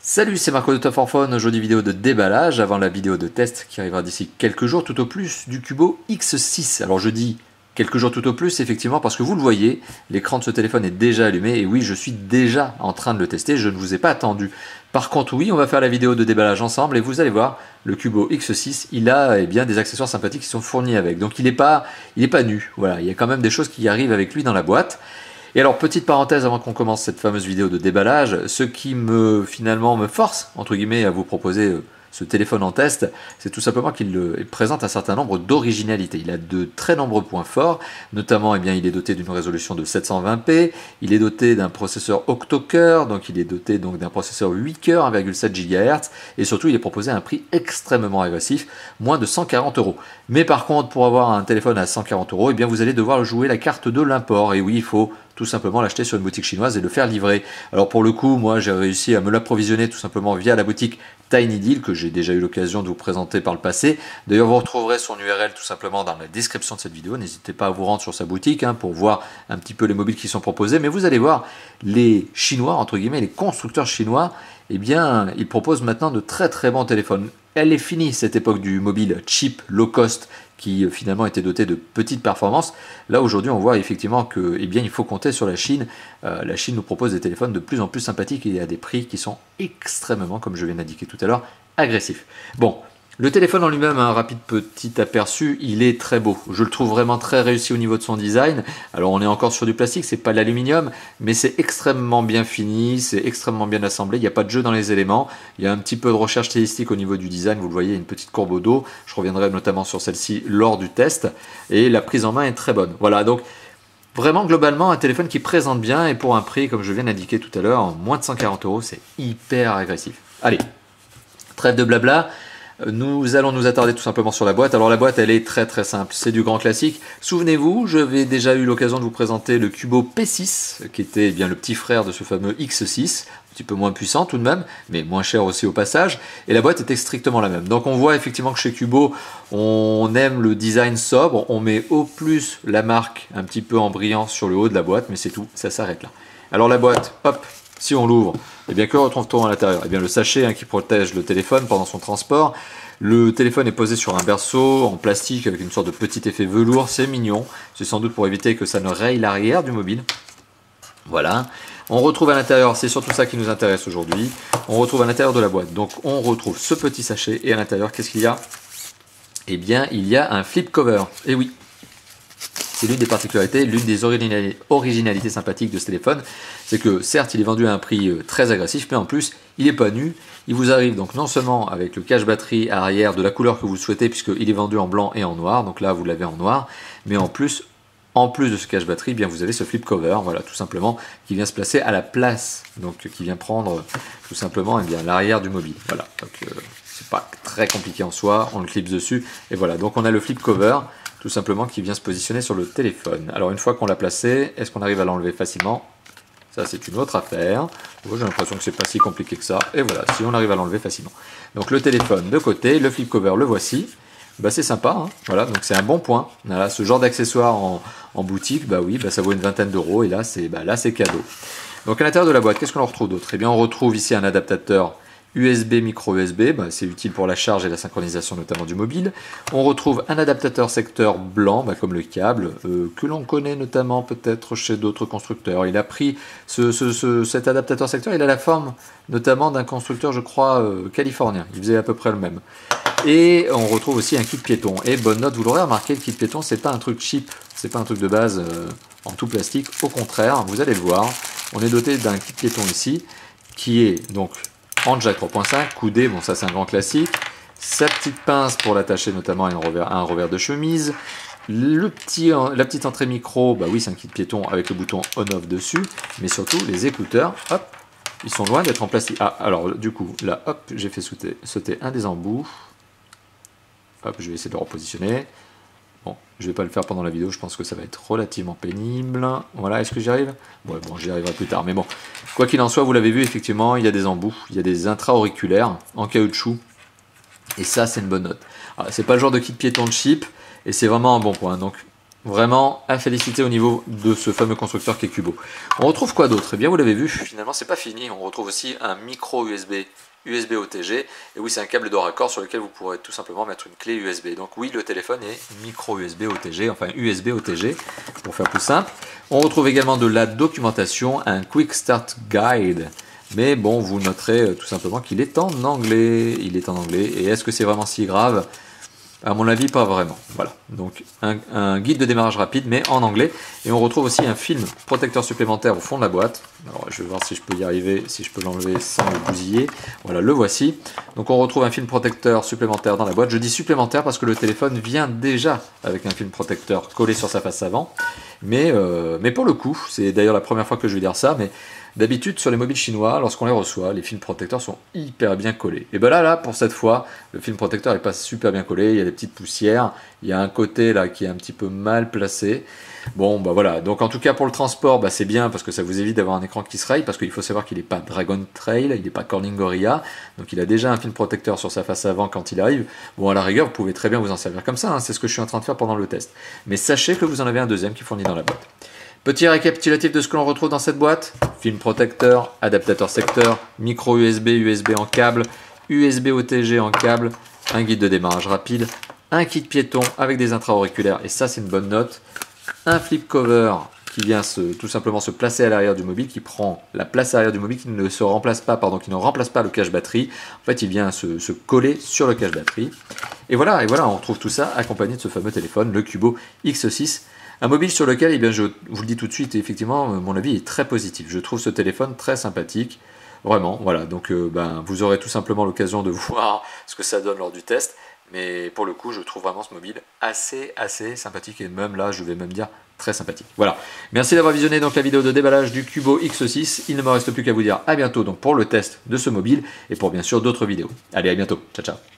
Salut, c'est Marco de Top for Phone. Aujourd'hui vidéo de déballage avant la vidéo de test qui arrivera d'ici quelques jours tout au plus du Cubo X6. Alors je dis quelques jours tout au plus effectivement parce que vous le voyez, l'écran de ce téléphone est déjà allumé et oui, je suis déjà en train de le tester, je ne vous ai pas attendu. Par contre oui, on va faire la vidéo de déballage ensemble et vous allez voir, le Cubo X6, il a bien des accessoires sympathiques qui sont fournis avec. Donc il n'est pas nu, voilà, il y a quand même des choses qui arrivent avec lui dans la boîte. Et alors, petite parenthèse avant qu'on commence cette fameuse vidéo de déballage, ce qui finalement me force, entre guillemets, à vous proposer ce téléphone en test, c'est tout simplement qu'il présente un certain nombre d'originalités. Il a de très nombreux points forts, notamment il est doté d'une résolution de 720p, il est doté d'un processeur octo-cœur, donc il est doté d'un processeur 8 cœurs, 1,7 GHz, et surtout il est proposé à un prix extrêmement agressif, moins de 140 €. Mais par contre, pour avoir un téléphone à 140 €, vous allez devoir jouer la carte de l'import, et oui, il faut tout simplement l'acheter sur une boutique chinoise et le faire livrer. Alors pour le coup, moi j'ai réussi à me l'approvisionner tout simplement via la boutique TinyDeal que j'ai déjà eu l'occasion de vous présenter par le passé. D'ailleurs vous retrouverez son URL tout simplement dans la description de cette vidéo. N'hésitez pas à vous rendre sur sa boutique pour voir un petit peu les mobiles qui sont proposés. Mais vous allez voir, les Chinois, entre guillemets, les constructeurs chinois, ils proposent maintenant de très très bons téléphones. Elle est finie cette époque du mobile cheap, low cost, qui finalement était doté de petites performances. Là aujourd'hui on voit effectivement que il faut compter sur la Chine. La Chine nous propose des téléphones de plus en plus sympathiques et à des prix qui sont extrêmement, comme je viens d'indiquer tout à l'heure, agressifs. Bon, le téléphone en lui-même, un rapide petit aperçu, il est très beau. Je le trouve vraiment très réussi au niveau de son design. Alors on est encore sur du plastique, c'est pas l'aluminium, mais c'est extrêmement bien fini, c'est extrêmement bien assemblé, il n'y a pas de jeu dans les éléments. Il y a un petit peu de recherche stylistique au niveau du design, vous le voyez, une petite courbe au dos. Je reviendrai notamment sur celle-ci lors du test. Et la prise en main est très bonne. Voilà, donc vraiment globalement un téléphone qui présente bien et pour un prix, comme je viens d'indiquer tout à l'heure, moins de 140 €, c'est hyper agressif. Allez, trêve de blabla. Nous allons nous attarder tout simplement sur la boîte. Alors la boîte elle est très très simple, c'est du grand classique. Souvenez-vous, j'avais déjà eu l'occasion de vous présenter le Cubo P6 qui était le petit frère de ce fameux X6, un petit peu moins puissant tout de même, mais moins cher aussi au passage. Et la boîte était strictement la même. Donc on voit effectivement que chez Cubo, on aime le design sobre, on met au plus la marque un petit peu en brillant sur le haut de la boîte, mais c'est tout, ça s'arrête là. Alors la boîte, hop, si on l'ouvre, que retrouve-t-on à l'intérieur? Le sachet qui protège le téléphone pendant son transport. Le téléphone est posé sur un berceau en plastique avec une sorte de petit effet velours, c'est mignon. C'est sans doute pour éviter que ça ne raye l'arrière du mobile. Voilà. On retrouve à l'intérieur, c'est surtout ça qui nous intéresse aujourd'hui, on retrouve à l'intérieur de la boîte. Donc on retrouve ce petit sachet et à l'intérieur, qu'est-ce qu'il y a? Il y a un flip cover. Et oui. C'est l'une des particularités, l'une des originalités sympathiques de ce téléphone, c'est que certes il est vendu à un prix très agressif, mais en plus il n'est pas nu. Il vous arrive donc non seulement avec le cache batterie arrière de la couleur que vous souhaitez, puisqu'il est vendu en blanc et en noir, donc là vous l'avez en noir, mais en plus de ce cache batterie, vous avez ce flip cover, voilà tout simplement, qui vient se placer à la place, donc qui vient prendre tout simplement l'arrière du mobile. Voilà, donc c'est pas très compliqué en soi, on le clipse dessus, et voilà, donc on a le flip cover, tout simplement qui vient se positionner sur le téléphone. Alors une fois qu'on l'a placé, est-ce qu'on arrive à l'enlever facilement? Ça c'est une autre affaire. J'ai l'impression que c'est pas si compliqué que ça. Et voilà, si on arrive à l'enlever facilement. Donc le téléphone de côté, le flip cover le voici. C'est sympa, voilà, donc c'est un bon point. Voilà, ce genre d'accessoire en boutique, ça vaut une vingtaine d'euros et là c'est cadeau. Donc à l'intérieur de la boîte, qu'est-ce qu'on retrouve d'autre? On retrouve ici un adaptateur USB, micro USB, c'est utile pour la charge et la synchronisation notamment du mobile. On retrouve un adaptateur secteur blanc, comme le câble, que l'on connaît notamment peut-être chez d'autres constructeurs. Il a pris cet adaptateur secteur, il a la forme notamment d'un constructeur, je crois, californien. Il faisait à peu près le même. Et on retrouve aussi un kit piéton. Et bonne note, vous l'aurez remarqué, le kit piéton, c'est pas un truc cheap, c'est pas un truc de base en tout plastique. Au contraire, vous allez le voir, on est doté d'un kit piéton ici, qui est donc en jack 3.5, coudé, ça c'est un grand classique, sa petite pince pour l'attacher notamment à un revers de chemise, la petite entrée micro, oui c'est un kit piéton avec le bouton on-off dessus, mais surtout les écouteurs, hop, ils sont loin d'être en plastique. Ah, alors du coup, là, hop, j'ai fait sauter un des embouts, hop, je vais essayer de le repositionner. Bon, je ne vais pas le faire pendant la vidéo, je pense que ça va être relativement pénible. Voilà, est-ce que j'y arrive? Ouais, bon, j'y arriverai plus tard. Mais bon, quoi qu'il en soit, vous l'avez vu, effectivement, il y a des embouts, il y a des intra-auriculaires en caoutchouc. Et ça, c'est une bonne note. C'est pas le genre de kit piéton de cheap, et c'est vraiment un bon point. Donc, Vraiment à féliciter au niveau de ce fameux constructeur qui est Cubo. On retrouve quoi d'autre? Eh bien vous l'avez vu, finalement c'est pas fini, on retrouve aussi un micro USB OTG, et oui c'est un câble de raccord sur lequel vous pourrez tout simplement mettre une clé USB. Donc oui, le téléphone est micro USB OTG, enfin USB OTG pour faire plus simple. On retrouve également de la documentation, un Quick Start Guide, mais bon, vous noterez tout simplement qu'il est en anglais. Il est en anglais, et est-ce que c'est vraiment si grave? À mon avis, pas vraiment. Voilà, donc un guide de démarrage rapide, mais en anglais. Et on retrouve aussi un film protecteur supplémentaire au fond de la boîte. Alors, je vais voir si je peux y arriver, si je peux l'enlever sans le bousiller. Voilà, le voici. Donc, on retrouve un film protecteur supplémentaire dans la boîte. Je dis supplémentaire parce que le téléphone vient déjà avec un film protecteur collé sur sa face avant. Mais pour le coup, c'est d'ailleurs la première fois que je vais dire ça, mais d'habitude, sur les mobiles chinois, lorsqu'on les reçoit, les films protecteurs sont hyper bien collés. Et ben là, pour cette fois, le film protecteur n'est pas super bien collé, il y a des petites poussières, il y a un côté là qui est un petit peu mal placé. Bon, bah voilà, donc en tout cas pour le transport, bah, c'est bien parce que ça vous évite d'avoir un écran qui se raye, parce qu'il faut savoir qu'il n'est pas Dragon Trail, il n'est pas Corning Gorilla, donc il a déjà un film protecteur sur sa face avant quand il arrive. Bon, à la rigueur, vous pouvez très bien vous en servir comme ça, hein, c'est ce que je suis en train de faire pendant le test. Mais sachez que vous en avez un deuxième qui est fourni dans la boîte. Petit récapitulatif de ce que l'on retrouve dans cette boîte: film protecteur, adaptateur secteur, micro USB, USB en câble, USB OTG en câble, un guide de démarrage rapide, un kit piéton avec des intra-auriculaires, et ça c'est une bonne note, un flip cover qui vient tout simplement se placer à l'arrière du mobile, qui prend la place arrière du mobile, qui ne se remplace pas, pardon, qui ne remplace pas le cache batterie. En fait, il vient se coller sur le cache batterie. Et voilà, on retrouve tout ça accompagné de ce fameux téléphone, le Cubo X6. Un mobile sur lequel, eh bien, je vous le dis tout de suite, effectivement, mon avis est très positif. Je trouve ce téléphone très sympathique. Vraiment, voilà. Donc, vous aurez tout simplement l'occasion de voir ce que ça donne lors du test. Mais pour le coup, je trouve vraiment ce mobile assez sympathique. Et même là, je vais même dire très sympathique. Voilà. Merci d'avoir visionné donc la vidéo de déballage du Cubo X6. Il ne me reste plus qu'à vous dire à bientôt donc pour le test de ce mobile et pour bien sûr d'autres vidéos. Allez, à bientôt. Ciao, ciao.